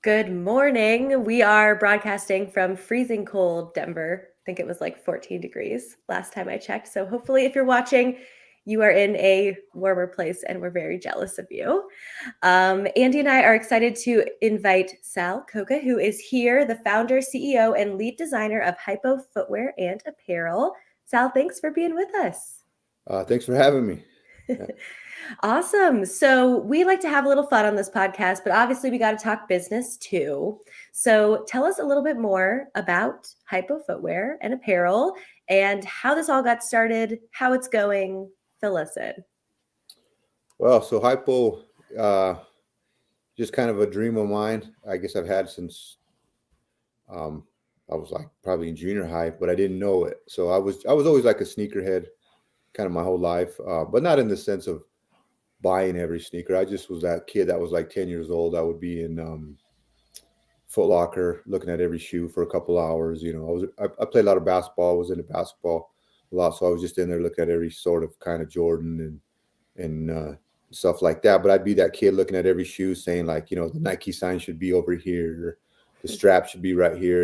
Good morning. We are broadcasting from freezing cold Denver. I think it was like 14 degrees last time I checked. So hopefully, if you're watching, you are in a warmer place and we're very jealous of you. Andy and I are excited to invite Sal Coca, who is here, the founder, CEO, and lead designer of Hypo Footwear and Apparel. Sal, thanks for being with us. Thanks for having me. Awesome. So we like to have a little fun on this podcast, but obviously we got to talk business too. So tell us a little bit more about Hypo Footwear and Apparel and how this all got started, how it's going. Fill us in. Well, so Hypo, uh, just kind of a dream of mine. I guess I've had since um, I was like probably in junior high, but I didn't know it. So I was always like a sneakerhead, kind of my whole life, but not in the sense of buying every sneaker. I just was that kid that was like 10 years old. I would be in Foot Locker looking at every shoe for a couple hours. I played a lot of basketball. Was into basketball a lot, so I was just in there looking at every sort of kind of Jordan and stuff like that. But I'd be that kid looking at every shoe, saying like, the Nike sign should be over here, the strap should be right here.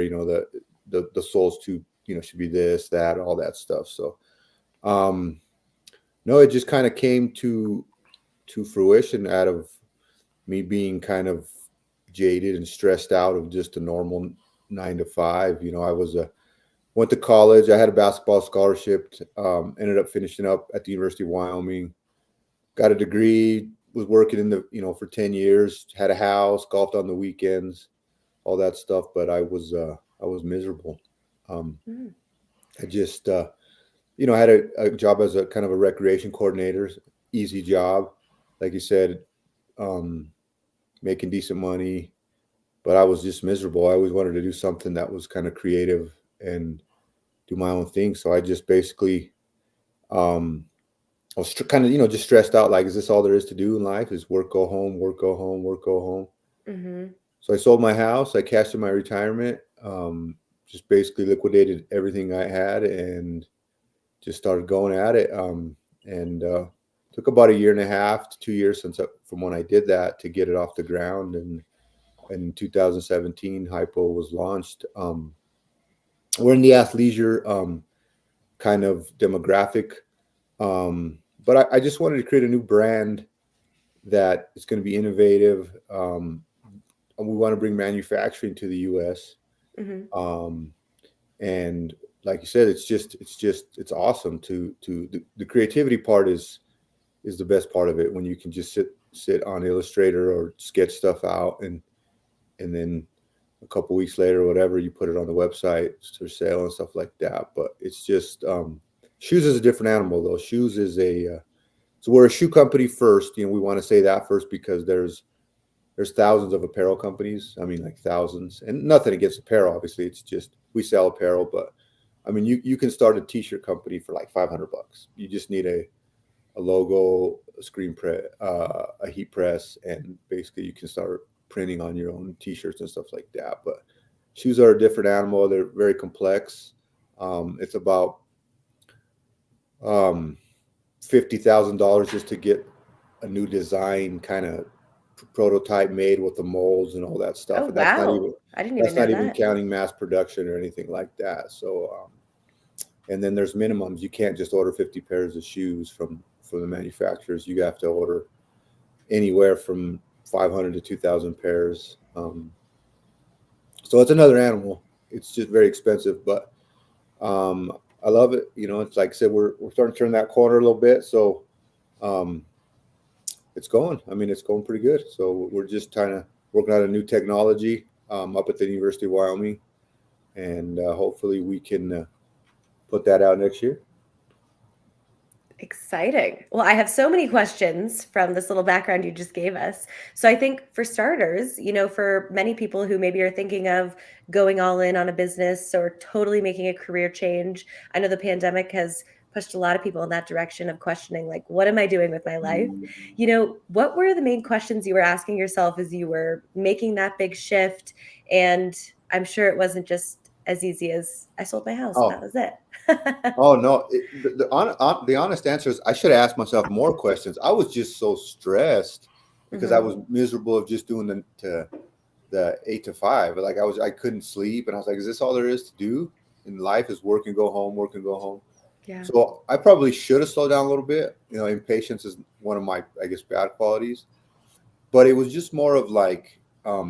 The soles should be this, that, all that stuff. So, um, no, it just kind of came to fruition out of me being kind of jaded and stressed out of just a normal 9 to 5. Went to college. I had a basketball scholarship. Ended up finishing up at the University of Wyoming. Got a degree. Was working in for 10 years. Had a house. Golfed on the weekends. All that stuff. But I was miserable. Mm. I just I had a job as a kind of a recreation coordinator. Easy job, like you said, um, making decent money. But I was just miserable. I always wanted to do something that was kind of creative and do my own thing. So I just basically, um, I was kind of, just stressed out. Like, is this all there is to do in life? Is work, go home, work, go home, work, go home. Mm-hmm. So I sold my house. I cashed in my retirement. Just basically liquidated everything I had and just started going at it. And took about a year and a half to 2 years from when I did that to get it off the ground. And in 2017, Hypo was launched. We're in the athleisure kind of demographic. But I just wanted to create a new brand that is going to be innovative. And we want to bring manufacturing to the U.S. Mm-hmm. And like you said, it's awesome the creativity part is the best part of it, when you can just sit on Illustrator or sketch stuff out and then a couple weeks later or whatever, you put it on the website for sale and stuff like that. But it's just shoes is a different animal though. Shoes is so we're a shoe company first. We want to say that first because there's thousands of apparel companies. I mean, like thousands, and nothing against apparel. Obviously, it's just we sell apparel, but I mean, you can start a t-shirt company for like $500. You just need a logo, a screen press, a heat press, and basically you can start printing on your own t-shirts and stuff like that. But shoes are a different animal. They're very complex. It's about $50,000 just to get a new design kind of prototype made with the molds and all that stuff. Oh, And that's not wow. even I didn't even know that. counting mass production or anything like that. So, and then there's minimums. You can't just order 50 pairs of shoes from the manufacturers. You have to order anywhere from 500 to 2,000 pairs. So it's another animal. It's just very expensive, but I love it. It's like I said, we're starting to turn that corner a little bit. So um, it's going. I mean, it's going pretty good. So we're just trying to working out a new technology up at the University of Wyoming, and hopefully we can put that out next year. Exciting. Well, I have so many questions from this little background you just gave us. So I think for starters, for many people who maybe are thinking of going all in on a business or totally making a career change, I know the pandemic has pushed a lot of people in that direction of questioning, like, what am I doing with my life? What were the main questions you were asking yourself as you were making that big shift? And I'm sure it wasn't just as easy as I sold my house and that Oh, was it. oh no! The honest answer is I should have asked myself more questions. I was just so stressed because I was Hmm. miserable of just doing the 8 to 5. Like I couldn't sleep, and I was like, is this all there is to do in life? Is work and go home, work and go home. Yeah. So I probably should have slowed down a little bit. Impatience is one of my, I guess, bad qualities. But it was just more of like, uh,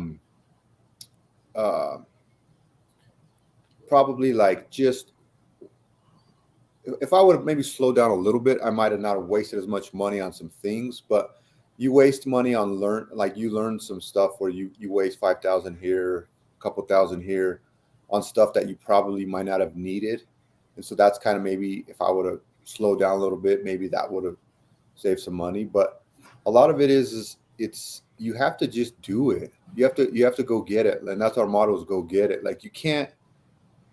probably like just if I would have maybe slowed down a little bit, I might have not wasted as much money on some things. But you waste money on you learn some stuff where you waste 5,000 here, a couple thousand here, on stuff that you probably might not have needed. And so that's kind of maybe if I would have slowed down a little bit, maybe that would have saved some money. But a lot of it is it's you have to just do it. You have to go get it, and that's our motto is go get it. Like you can't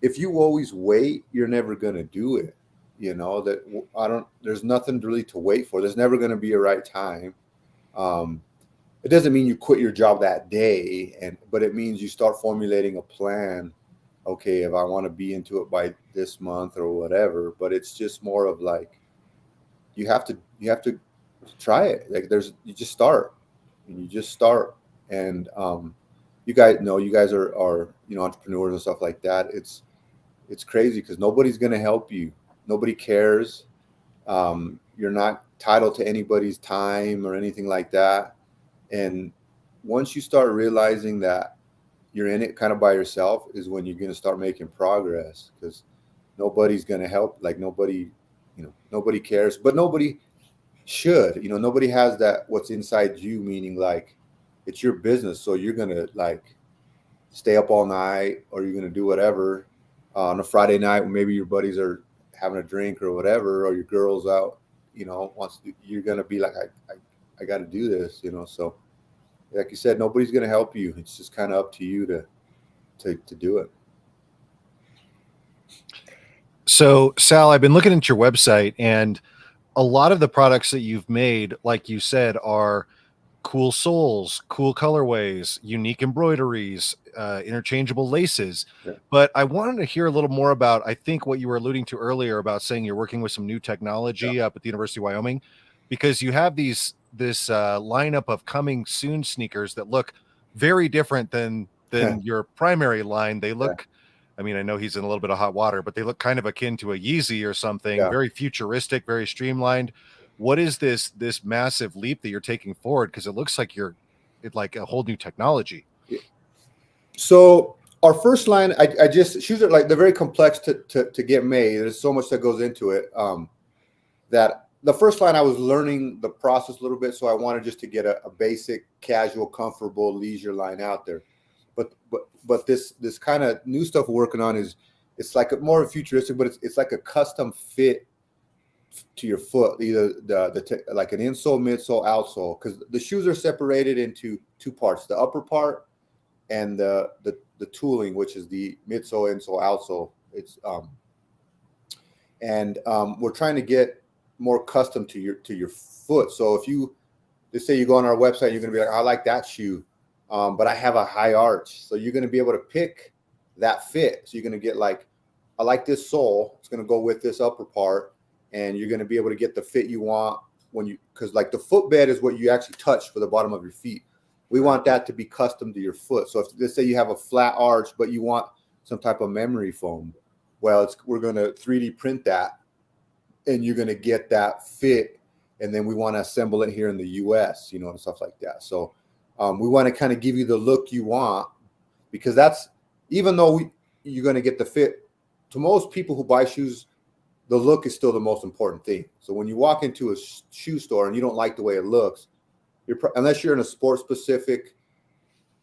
if you always wait, you're never gonna do it. That I don't. There's nothing really to wait for. There's never going to be a right time. Um, it doesn't mean you quit your job that day, but it means you start formulating a plan. Okay, if I want to be into it by this month or whatever, but it's just more of like you have to try it. Like you just start, and you just start, and you guys know you guys are entrepreneurs and stuff like that. It's crazy because nobody's going to help you. Nobody cares. You're not titled to anybody's time or anything like that. And once you start realizing that you're in it kind of by yourself is when you're going to start making progress because nobody's going to help. Like nobody cares, but nobody should. Nobody has that what's inside you, meaning like it's your business. So you're going to like stay up all night or you're going to do whatever on a Friday night when maybe your buddies are having a drink or whatever, or your girl's out, you're going to be like, I got to do this, So like you said, nobody's going to help you. It's just kind of up to you to do it. So Sal, I've been looking at your website and a lot of the products that you've made, like you said, are cool soles, cool colorways, unique embroideries, interchangeable laces. Yeah. But I wanted to hear a little more about, I think what you were alluding to earlier about saying you're working with some new technology up at the University of Wyoming, because you have this lineup of coming soon sneakers that look very different than your primary line. They look, I mean, I know he's in a little bit of hot water, but they look kind of akin to a Yeezy or something, very futuristic, very streamlined. What is this massive leap that you're taking forward? Because it looks like it's like a whole new technology. So our first line, I just shoes are like they're very complex to get made. There's so much that goes into it. That the first line I was learning the process a little bit, so I wanted just to get a basic, casual, comfortable leisure line out there. But this kind of new stuff we're working on it's like a more futuristic, but it's like a custom fit to your foot, either like an insole, midsole, outsole, because the shoes are separated into two parts: the upper part and the tooling, which is the midsole, insole, outsole. It's we're trying to get more custom to your foot. So if let's say you go on our website, you're gonna be like, I like that shoe, but I have a high arch, so you're gonna be able to pick that fit. So you're gonna get like, I like this sole, it's gonna go with this upper part. And you're going to be able to get the fit you want because like the footbed is what you actually touch for the bottom of your feet. We want that to be custom to your foot. So if let's say you have a flat arch, but you want some type of memory foam, well, we're going to 3D print that and you're going to get that fit. And then we want to assemble it here in the US, and stuff like that. So we want to kind of give you the look you want because even though you're going to get the fit, to most people who buy shoes, the look is still the most important thing. So when you walk into a shoe store and you don't like the way it looks, unless you're in a sport specific,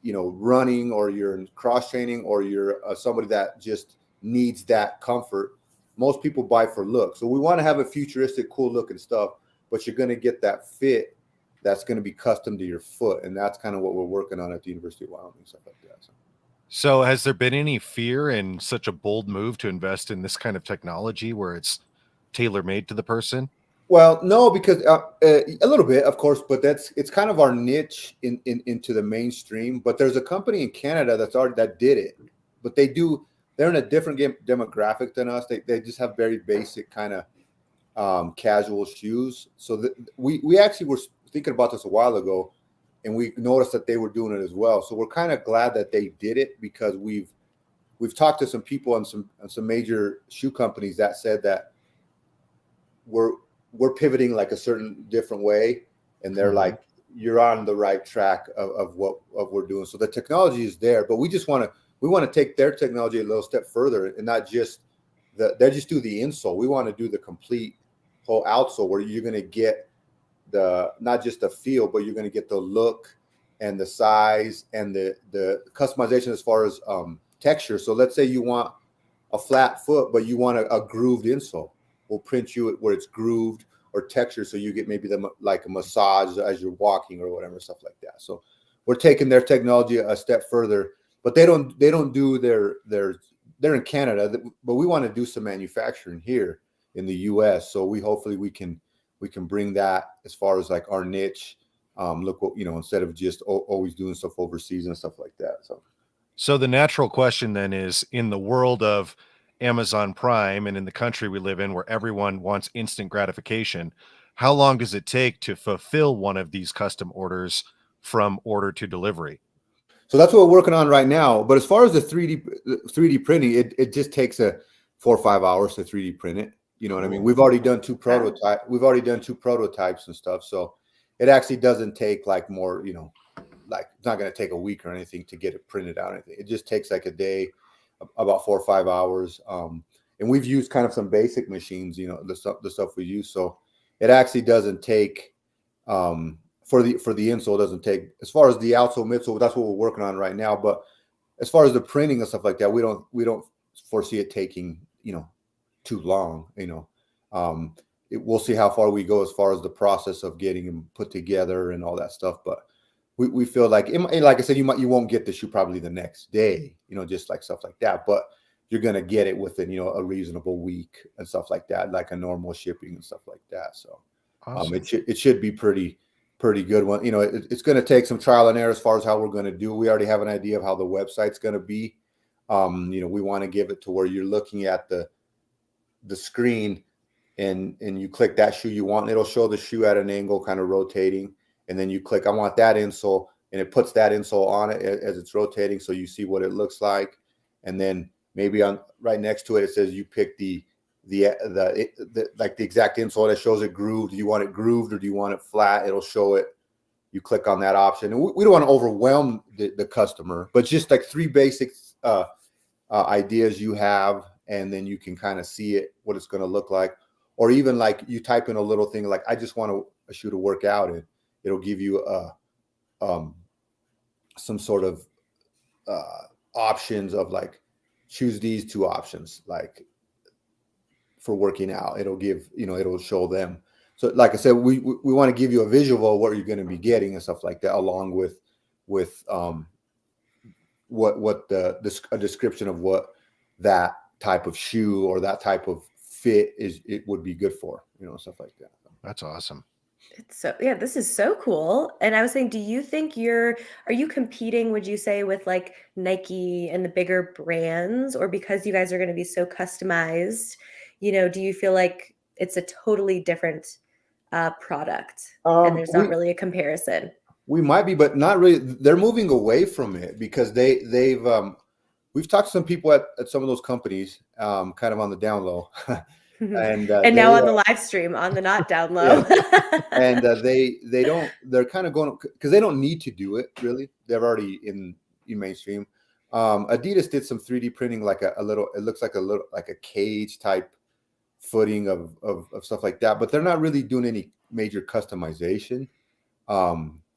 running, or you're in cross training, or you're somebody that just needs that comfort, most people buy for look. So we want to have a futuristic, cool looking stuff, but you're going to get that fit that's going to be custom to your foot. And that's kind of what we're working on at the University of Wyoming, stuff like that. So has there been any fear in such a bold move to invest in this kind of technology where it's tailor-made to the person? Well, no, because a little bit, of course, but it's kind of our niche into the mainstream. But there's a company in Canada that did it, but they're in a different demographic than us. They just have very basic kind of casual shoes. So we actually were thinking about this a while ago, and we noticed that they were doing it as well. So we're kind of glad that they did it, because we've talked to some people and some major shoe companies that said that we're pivoting like a certain different way, and they're like, you're on the right track of what we're doing. So the technology is there, but we want to take their technology a little step further, and not just they just do the insole. We want to do the complete whole outsole, where you're going to get not just the feel, but you're going to get the look and the size and the customization as far as texture. So let's say you want a flat foot, but you want a grooved insole. We'll print you where it's grooved or texture, so you get maybe like a massage as you're walking or whatever, stuff like that. So we're taking their technology a step further, but they don't do they're in Canada, but we want to do some manufacturing here in the US. So hopefully we can bring that as far as like our niche. Look what, instead of just always doing stuff overseas and stuff like that. So the natural question then is, in the world of Amazon Prime and in the country we live in where everyone wants instant gratification, how long does it take to fulfill one of these custom orders from order to delivery? So that's what we're working on right now. But as far as the 3D printing, it just takes 4 or 5 hours to 3D print it. You know what I mean? We've already done two prototypes and stuff. So it actually doesn't take like more, like it's not going to take a week or anything to get it printed out or anything. It just takes like a day, about 4 or 5 hours. And we've used kind of some basic machines, the stuff we use. So it actually doesn't take, for the insole, it doesn't take, as far as the outsole, midsole, that's what we're working on right now. But as far as the printing and stuff like that, we don't foresee it taking, too long, we'll see how far we go as far as the process of getting them put together and all that stuff. But we feel like, like I said, you won't get the shoe probably the next day, just like stuff like that, but you're going to get it within, a reasonable week and stuff like that, like a normal shipping and stuff like that. So awesome. It should be pretty good one. It's going to take some trial and error as far as how we're going to do. We already have an idea of how the website's going to be. We want to give it to where you're looking at the screen and you click that shoe you want, and it'll show the shoe at an angle, kind of rotating. And then you click, I want that insole, and it puts that insole on it as it's rotating. So you see what it looks like. And then maybe on right next to it, it says you pick the like the exact insole that shows it grooved. Do you want it grooved or do you want it flat? It'll show it. You click on that option. And we don't want to overwhelm the customer, but just like 3 basic ideas you have, and then you can kind of see it, what it's going to look like. Or even like you type in a little thing like, I just want a shoe to work out in. It'll give you some sort of options of like, choose these 2 options, like for working out. It'll give, it'll show them. So like I said, we want to give you a visual of what you're going to be getting and stuff like that, along with a description of what that type of shoe or that type of fit it would be good for, stuff like that. That's awesome. This is so cool. And I was saying, do you think are you competing, would you say, with like Nike and the bigger brands, or because you guys are going to be so customized, do you feel like it's a totally different product and there's not really a comparison? We might be, but not really. They're moving away from it because they've we've talked to some people at some of those companies, kind of on the down low. And now on the live stream, on the not down low. Yeah. And they're kind of going, because they don't need to do it really. They're already in mainstream. Adidas did some 3D printing, like a little, it looks like a cage type footing of stuff like that, but they're not really doing any major customization,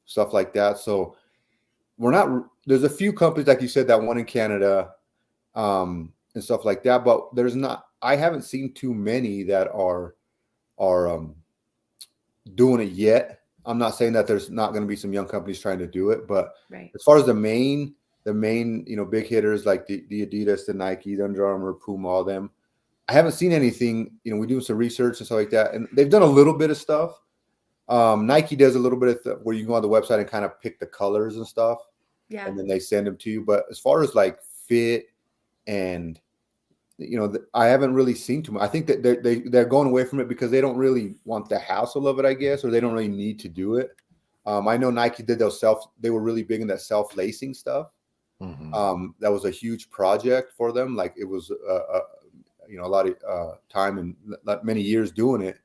stuff like that. So there's a few companies, like you said, that one in Canada, and stuff like that, but I haven't seen too many that are doing it yet. I'm not saying that there's not going to be some young companies trying to do it, but as far as the main, big hitters like the Adidas, the Nike, the Under Armour, Puma, all them, I haven't seen anything. We do some research and stuff like that, and they've done a little bit of stuff. Nike does a little bit of where you go on the website and kind of pick the colors and stuff, and then they send them to you. But as far as like fit and I haven't really seen too much. I think that they're going away from it because they don't really want the hassle of it, I guess, or they don't really need to do it. I know Nike did they were really big in that self-lacing stuff. That was a huge project for them. Like it was, a lot of time and many years doing it.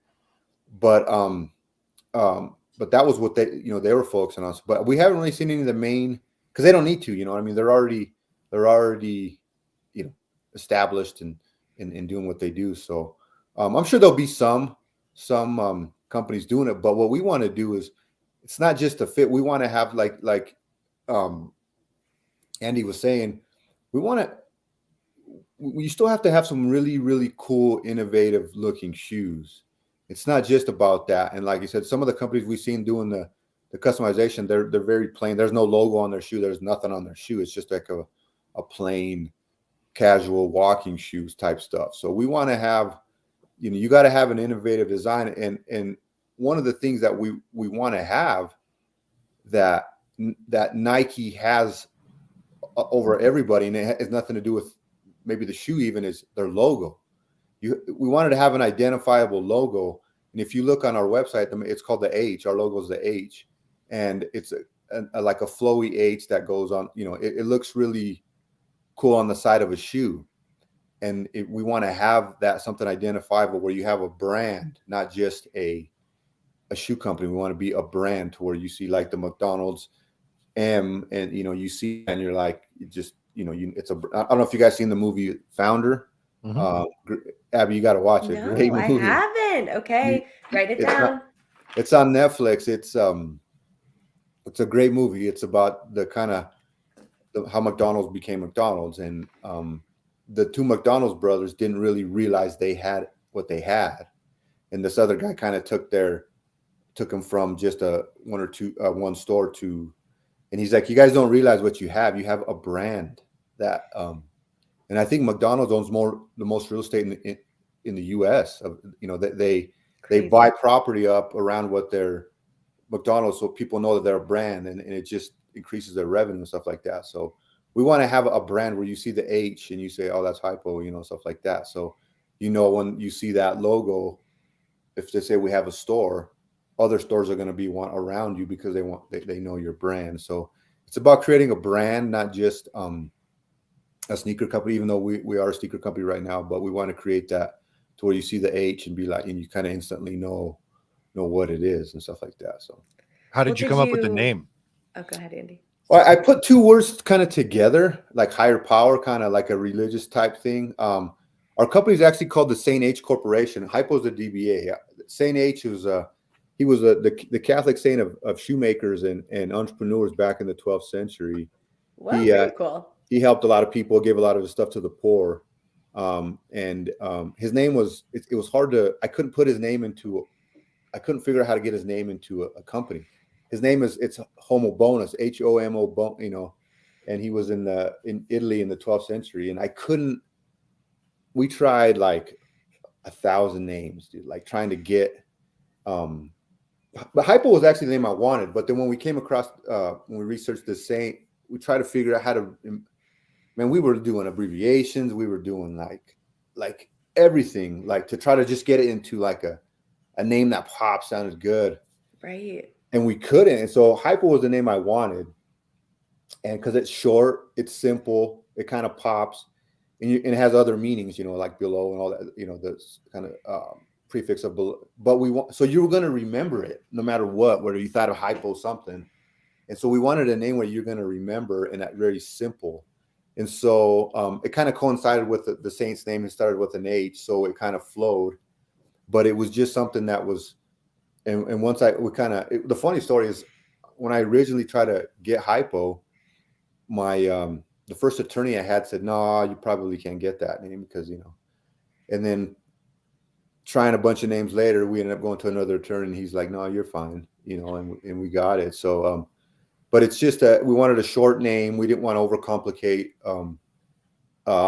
But but that was what they were focusing on. But we haven't really seen any of the main, because they don't need to. You know what I mean? They're already established and doing what they do. So I'm sure there'll be some companies doing it. But what we want to do is, it's not just a fit. We want to have like um, Andy was saying, we want to. You still have to have some really, really cool, innovative looking shoes. It's not just about that. And like you said, some of the companies we've seen doing the customization, they're very plain. There's no logo on their shoe. There's nothing on their shoe. It's just like a plain, casual walking shoes type stuff. So we want to have, you got to have an innovative design. And one of the things that we want to have that Nike has over everybody, and it has nothing to do with maybe the shoe, even, is their logo. We wanted to have an identifiable logo. And if you look on our website, it's called the H. Our logo is the H. And it's like a flowy H that goes on, it looks really cool on the side of a shoe. And we want to have that something identifiable where you have a brand, not just a shoe company. We want to be a brand to where you see like the McDonald's M, and you see, and you're like, it's I don't know if you guys seen the movie Founder. Abby, you got to watch it. No, Great movie. I haven't. Okay, write it down. It's on Netflix. It's a great movie. It's about the kind of how McDonald's became McDonald's, and the two McDonald's brothers didn't really realize they had what they had, and this other guy kind of took them from just one store to, and he's like, you guys don't realize what you have. You have a brand that, and I think McDonald's owns the most real estate in the U.S. They buy property up around what their McDonald's, so people know that they're a brand, and it just increases their revenue and stuff like that. So we want to have a brand where you see the H and you say, oh, that's Hypo, stuff like that. So when you see that logo, if they say we have a store, other stores are going to be around you because they know your brand. So it's about creating a brand, not just a sneaker company, even though we are a sneaker company right now, but we want to create that to where you see the H and be like, and you kind of instantly know what it is and stuff like that. So how did you come up with the name? Oh, go ahead, Andy. Well, I put two words kind of together, like higher power, kind of like a religious type thing. Our company is actually called the Saint H Corporation. Hypo's a DBA. Saint H was the Catholic saint of shoemakers and entrepreneurs back in the 12th century. Wow, very cool. He helped a lot of people, gave a lot of his stuff to the poor. And his name was, it was hard I couldn't figure out how to get his name into a company. His name it's Homo Bonus, HOMO, and he was in Italy in the 12th century. And we tried like 1,000 names, dude, like trying to get, but Hypo was actually the name I wanted. But then when we came across, when we researched the saint, we tried to figure out how to, man, we were doing abbreviations. We were doing like everything, like to try to just get it into like a name that pops, sounded good. Right. And we couldn't. And so Hypo was the name I wanted. And because it's short, it's simple, it kind of pops, and it has other meanings, like below and all that, the kind of prefix of below. But so you were going to remember it no matter what, whether you thought of Hypo something. And so we wanted a name where you're going to remember, and that very simple. And so it kind of coincided with the saint's name and started with an H. So it kind of flowed, but it was just something that was, and once the funny story is when I originally tried to get Hypo, my, the first attorney I had said, no, you probably can't get that name because, and then trying a bunch of names later, we ended up going to another attorney and he's like, no, you're fine, and we got it. So, but it's just we wanted a short name. We didn't want to overcomplicate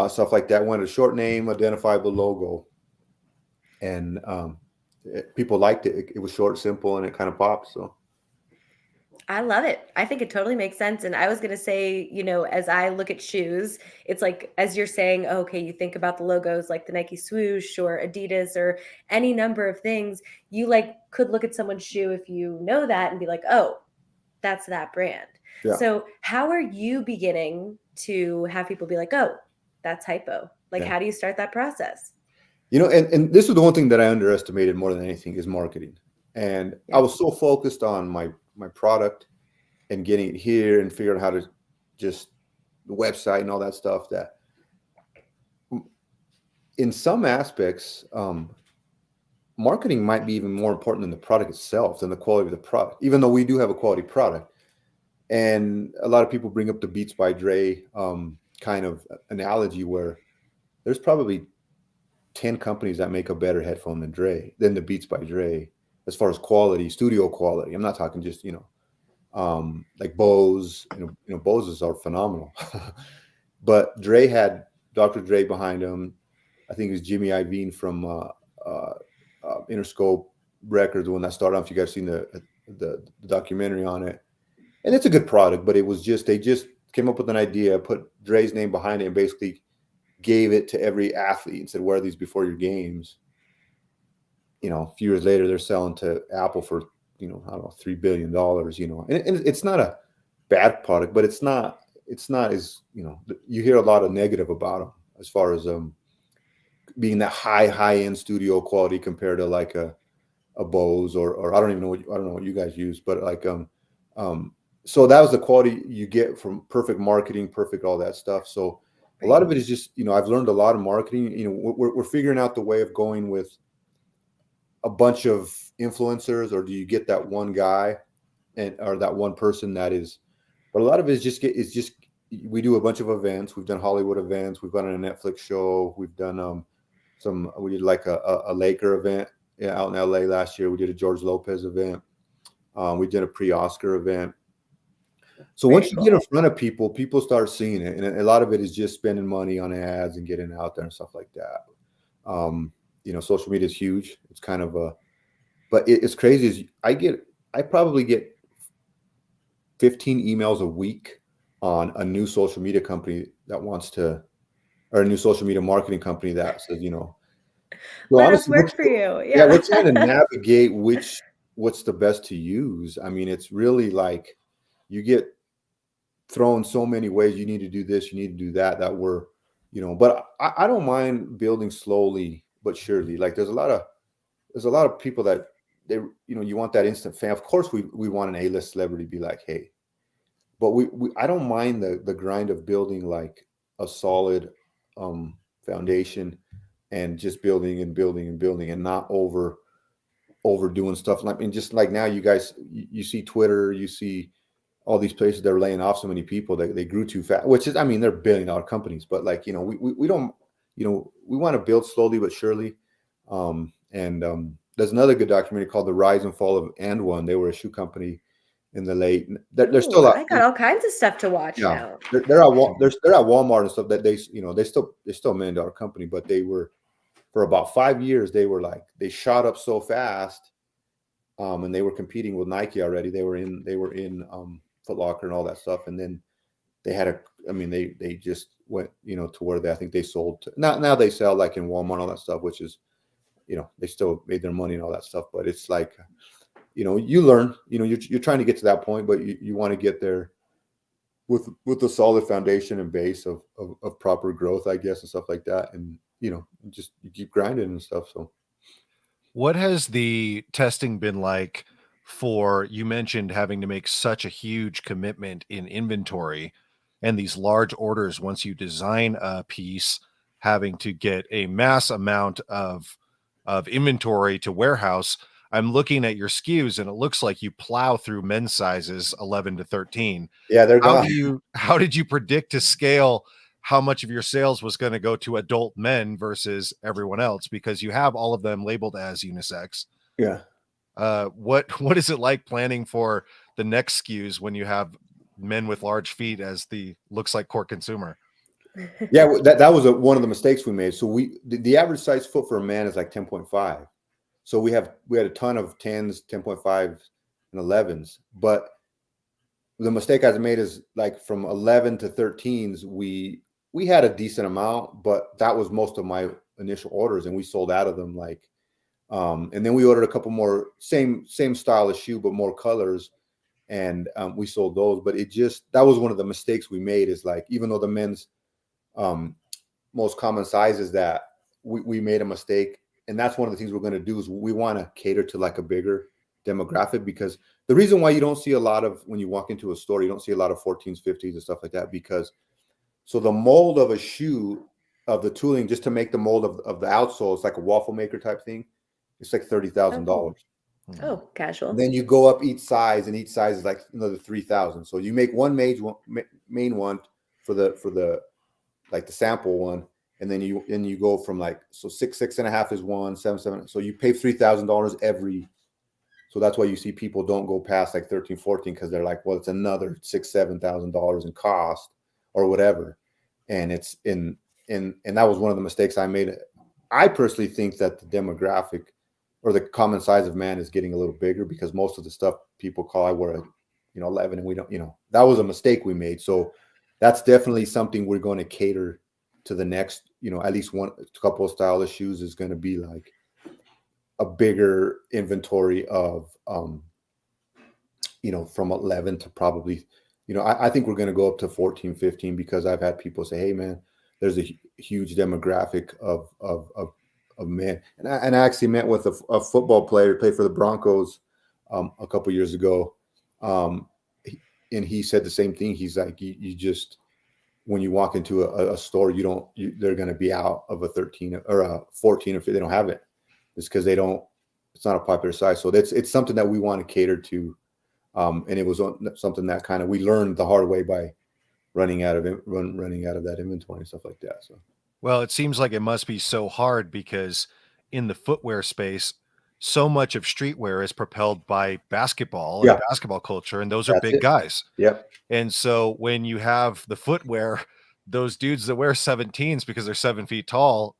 stuff like that. We wanted a short name, identifiable logo, and people liked it. It was short, simple, and it kind of popped. So I love it. I think it totally makes sense. And I was going to say, as I look at shoes, it's like, as you're saying, oh, okay, you think about the logos like the Nike swoosh or Adidas or any number of things, you could look at someone's shoe if you know that and be like, oh, that's that brand. Yeah. So how are you beginning to have people be like, oh, that's Hypo? Like, Yeah. how do you start that process? And this is the one thing that I underestimated more than anything is marketing. And I Yeah. was so focused on my product and getting it here and figuring out how to just the website and all that stuff that in some aspects, marketing might be even more important than the product itself, than the quality of the product, even though we do have a quality product. And a lot of people bring up the Beats by Dre kind of analogy where there's probably 10 companies that make a better headphone than the Beats by Dre as far as quality, studio quality. I'm not talking just, like Bose, Boses are phenomenal. But Dre had Dr. Dre behind him. I think it was Jimmy Iovine from Interscope Records, the one that started off. If you guys seen the documentary on it, and it's a good product, but it was just they just came up with an idea, put Dre's name behind it, and basically gave it to every athlete and said, wear these before your games. A few years later, they're selling to Apple for, I don't know, $3 billion, and it's not a bad product, but it's not as, you hear a lot of negative about them as far as being that high end studio quality compared to like a Bose or I don't even know I don't know what you guys use, but like, so that was the quality you get from perfect marketing, perfect, all that stuff. So a lot of it is just, I've learned a lot of marketing. We're figuring out the way of going with a bunch of influencers, or do you get that one guy or that one person that is, but a lot of it is just we do a bunch of events. We've done Hollywood events. We've done a Netflix show. We've done we did like a Laker event out in LA last year. We did a George Lopez event. We did a pre-Oscar event. So once you get in front of people, people start seeing it. And a lot of it is just spending money on ads and getting out there and stuff like that. Social media is huge. It's kind of but it's crazy. I probably get 15 emails a week on a new social media company that wants to, or a new social media marketing company that says, well, let honestly, us work for you. Yeah, we're trying to navigate what's the best to use. I mean, it's really like you get thrown so many ways. You need to do this, you need to do that, but I don't mind building slowly but surely. Like there's a lot of people that you want that instant fan. Of course we want an A-list celebrity to be like, hey, but I don't mind the grind of building like a solid foundation and just building and building and building and not overdoing stuff. Like, and just like now you guys, you see Twitter, you see all these places that are laying off so many people that they grew too fast, which is, I mean, they're $1 billion companies, but like, we don't, we want to build slowly but surely. There's another good documentary called The Rise and Fall of And One. They were a shoe company in the late, they're still I got all kinds of stuff to watch now. They're at Walmart and stuff that they're still a $1 million company, but they were, for about 5 years, they shot up so fast. And they were competing with Nike already. They were in Foot Locker and all that stuff. And then they had they just went, to where I think they sold to, now they sell like in Walmart and all that stuff, which is, they still made their money and all that stuff. But it's like, you learn, you're trying to get to that point, but you want to get there with a solid foundation and base of proper growth, I guess, and stuff like that. And, just you keep grinding and stuff. So what has the testing been like for, you mentioned having to make such a huge commitment in inventory and these large orders once you design a piece, having to get a mass amount of inventory to warehouse. I'm looking at your SKUs and it looks like you plow through men's sizes 11 to 13. Yeah, they're gone. How did you predict to scale how much of your sales was going to go to adult men versus everyone else? Because you have all of them labeled as unisex. Yeah. What is it like planning for the next SKUs when you have men with large feet as looks like core consumer? Yeah, that was one of the mistakes we made. So the average size foot for a man is like 10.5. So we had a ton of 10s, 10.5s, and 11s. But the mistake I made is like from 11 to 13s, we had a decent amount, but that was most of my initial orders, and we sold out of them. And then we ordered a couple more same style of shoe, but more colors. and we sold those. But that was one of the mistakes we made, is like, even though the men's most common size is that, we made a mistake. And that's one of the things we're going to do, is we want to cater to like a bigger demographic, because the reason why you don't see a lot of, when you walk into a store, you don't see a lot of 14s, 15s and stuff like that, because so the mold of a shoe, of the tooling, just to make the mold of the outsole, it's like a waffle maker type thing. It's like $30,000. Oh, casual. Then you go up each size, and each size is like another 3,000. So you make one main one for the like the sample one, and then you go from like, so 6.5 is one, 7. So you pay $3,000 every. So that's why you see people don't go past like 13, 14, because they're like, well, it's another $6,000-7,000 in cost or whatever. And it's and that was one of the mistakes I made. I personally think that the demographic, or the common size of man, is getting a little bigger, because most of the stuff people call, I wear a 11, and we don't, that was a mistake we made. So that's definitely something we're going to cater to. The next, at least one couple of style of shoes is going to be like a bigger inventory of from 11 to probably, I think we're going to go up to 14, 15, because I've had people say, hey man, there's a huge demographic of men. And I actually met with a football player who played for the Broncos a couple years ago. And he said the same thing. He's like, you just, when you walk into a store, they're going to be out of a 13 or a 14 if they don't have it. It's because it's not a popular size. So it's something that we want to cater to. And it was something that kind of, we learned the hard way by running out of that inventory and stuff like that. So, well, it seems like it must be so hard, because in the footwear space, so much of streetwear is propelled by basketball and basketball culture, and those are big guys. Yep. And so when you have the footwear, those dudes that wear 17s because they're 7 feet tall,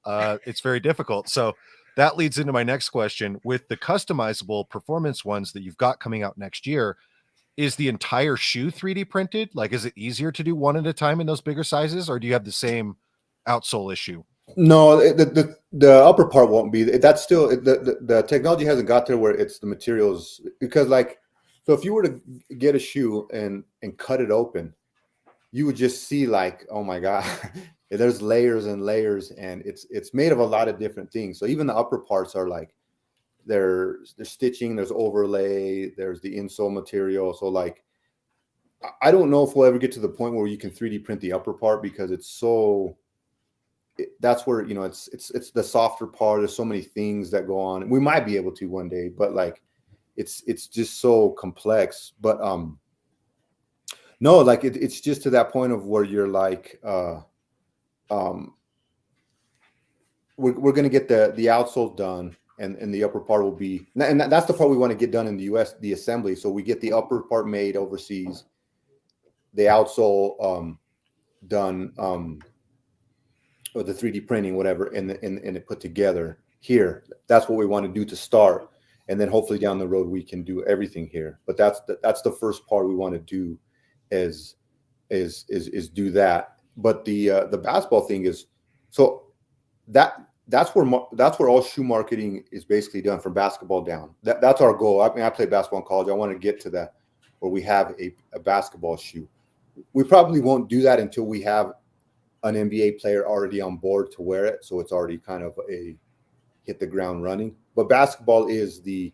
it's very difficult. So that leads into my next question. With the customizable performance ones that you've got coming out next year, is the entire shoe 3D printed? Like, is it easier to do one at a time in those bigger sizes, or do you have the same outsole issue? No, the upper part won't be. That's still, the technology hasn't got there where it's the materials, because like, so if you were to get a shoe and cut it open, you would just see like, oh my God, there's layers and layers, and it's made of a lot of different things. So even the upper parts are like, there's stitching, there's overlay, there's the insole material. So like, I don't know if we'll ever get to the point where you can 3D print the upper part, because it's so, that's where, it's the softer part. There's so many things that go on. We might be able to one day, but like, it's just so complex. But no, like it's just to that point of where you're like, we're going to get the outsole done, and the upper part will be, and that's the part we want to get done in the US, the assembly. So we get the upper part made overseas, the outsole done, or the 3D printing, whatever, and it put together here. That's what we want to do to start, and then hopefully down the road we can do everything here. But that's the first part we want to do, is do that. But the basketball thing is, so that's where all shoe marketing is basically done, from basketball down. That's our goal. I mean, I played basketball in college. I want to get to that where we have a basketball shoe. We probably won't do that until we have an NBA player already on board to wear it, so it's already kind of hit the ground running. But basketball is and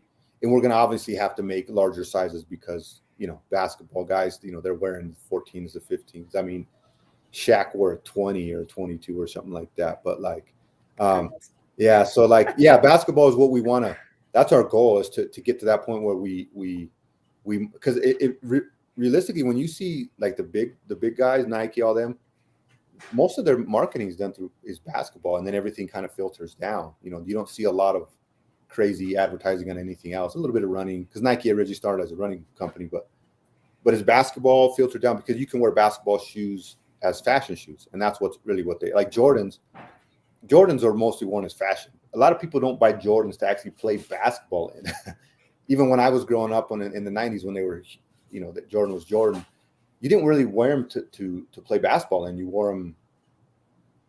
we're going to obviously have to make larger sizes, because basketball guys, they're wearing 14s to 15s. I mean, Shaq wore 20 or 22 or something like that. But like, yeah, so like, yeah, basketball is what we want to. That's our goal, is to get to that point where we because realistically, when you see like the big guys, Nike, all them, most of their marketing is basketball, and then everything kind of filters down. You don't see a lot of crazy advertising on anything else. A little bit of running, because Nike originally started as a running company, but it's basketball filtered down, because you can wear basketball shoes as fashion shoes, and that's what they like. Jordans are mostly worn as fashion. A lot of people don't buy Jordans to actually play basketball in. Even when I was growing up in the 90s, when they were, that Jordan was Jordan, you didn't really wear them to play basketball, and you wore them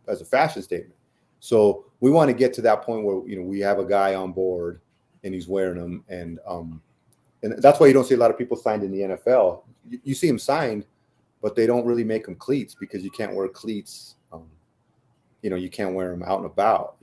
as a fashion statement. So we want to get to that point where we have a guy on board and he's wearing them, and and that's why you don't see a lot of people signed in the NFL. You see them signed, but they don't really make them cleats because you can't wear cleats. You can't wear them out and about.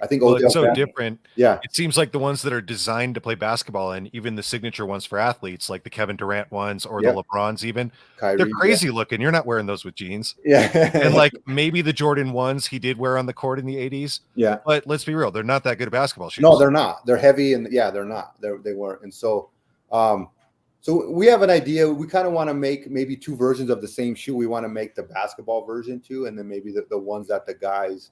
I think It's so different. Yeah, it seems like the ones that are designed to play basketball, and even the signature ones for athletes, like the Kevin Durant ones or the LeBrons, even Kyrie, they're crazy looking. You're not wearing those with jeans. Yeah, and like maybe the Jordan ones he did wear on the court in the 80s. Yeah, but let's be real, they're not that good at basketball shoes. No, they're not. They're heavy, and they're not. They weren't. And so, so we have an idea. We kind of want to make maybe two versions of the same shoe. We want to make the basketball version too, and then maybe the ones that the guys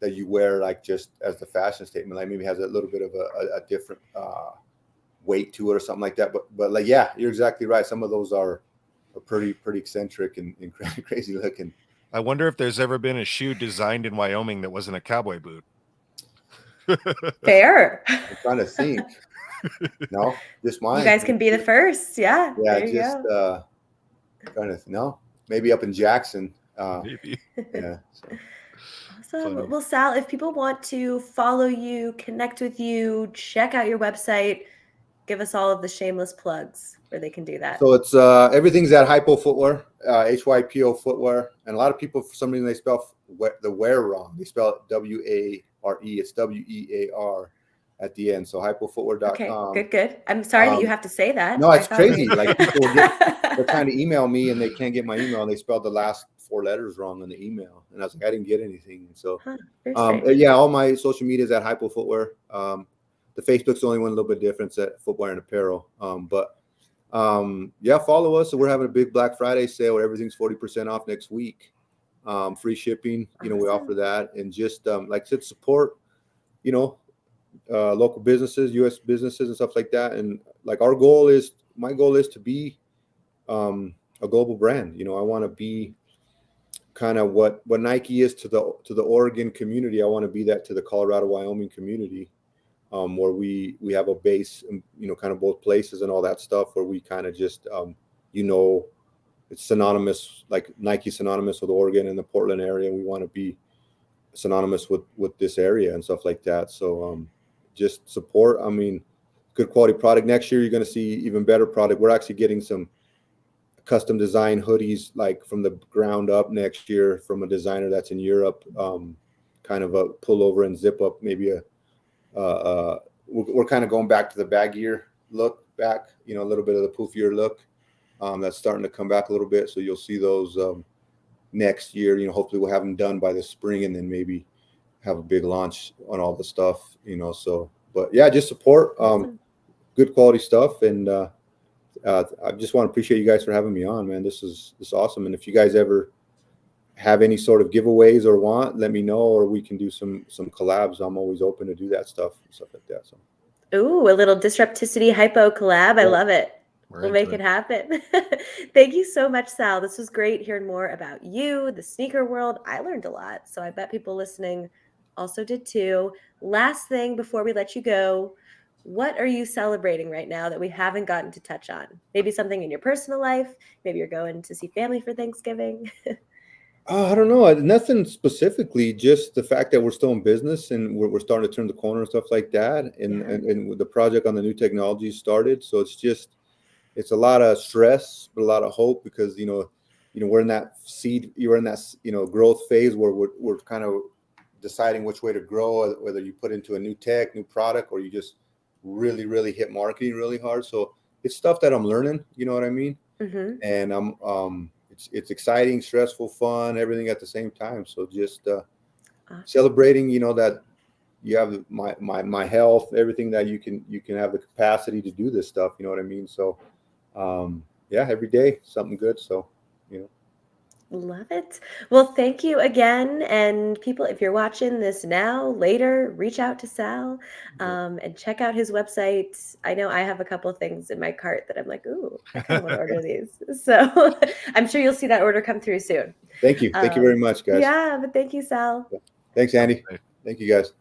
that you wear like just as the fashion statement, like maybe has a little bit of a different weight to it or something like that. But like, yeah, you're exactly right. Some of those are pretty eccentric and crazy looking. I wonder if there's ever been a shoe designed in Wyoming that wasn't a cowboy boot. Fair. I'm trying to think. No, just mine. You guys can be the first. Yeah. Yeah, trying to no, maybe up in Jackson. Maybe. Yeah. So. Awesome. Funny. Well, Sal, if people want to follow you, connect with you, check out your website, give us all of the shameless plugs where they can do that. So it's everything's at Hypo Footwear, HYPO Footwear, and a lot of people for some reason they spell the wear wrong. They spell it WARE. It's WEAR at the end. So hypofootwear.com. Okay, good. I'm sorry that you have to say that. No, it's crazy. Like people they're trying to email me and they can't get my email, and they spelled the last 4 letters wrong in the email, and I was like, I didn't get anything. And so yeah, all my social media is at Hypo Footwear. The Facebook's the only one a little bit different. It's at Footwear and Apparel. Yeah, follow us. So we're having a big Black Friday sale where everything's 40% off next week. Free shipping, we offer that, and just like I said, support local businesses, U.S. businesses and stuff like that. And like my goal is to be a global brand. I want to be kind of what Nike is to the Oregon community. I want to be that to the Colorado, Wyoming community, where we have a base, kind of both places and all that stuff, where we kind of just, it's synonymous, like Nike synonymous with Oregon and the Portland area. We want to be synonymous with this area and stuff like that. So just support. I mean, good quality product. Next year, you're going to see even better product. We're actually getting some custom design hoodies, like from the ground up next year from a designer that's in Europe, kind of a pullover and zip up, maybe we're kind of going back to the baggier look back, a little bit of the poofier look. That's starting to come back a little bit. So you'll see those next year. Hopefully we'll have them done by the spring, and then maybe have a big launch on all the stuff, so, but yeah, just support good quality stuff. And I just want to appreciate you guys for having me on, man. This is awesome. And if you guys ever have any sort of giveaways or let me know, or we can do some collabs. I'm always open to do that stuff and stuff like that. So, ooh, a little Disrupticity Hypo collab. I love it. We'll make it happen. Thank you so much, Sal. This was great hearing more about you, the sneaker world. I learned a lot. So I bet people listening also did too. Last thing before we let you go, what are you celebrating right now that we haven't gotten to touch on? Maybe something in your personal life. Maybe you're going to see family for Thanksgiving. I don't know. Nothing specifically, just the fact that we're still in business and we're starting to turn the corner and stuff like that. And the project on the new technology started. So it's a lot of stress, but a lot of hope, because, we're in that you're in that, growth phase where we're kind of deciding which way to grow, whether you put into a new tech, new product, or you just really, really hit marketing really hard. So it's stuff that I'm learning, you know what I mean? Mm-hmm. And it's exciting, stressful, fun, everything at the same time. So just celebrating, that you have my health, everything, that you can have the capacity to do this stuff. You know what I mean? So yeah, every day something good. So, Love it. Well, thank you again. And people, if you're watching this now, later, reach out to Sal and check out his website. I know I have a couple of things in my cart that I'm like, ooh, I kind of want to order these. So I'm sure you'll see that order come through soon. Thank you. Thank you very much, guys. Yeah, but thank you, Sal. Thanks, Andy. Thank you, guys.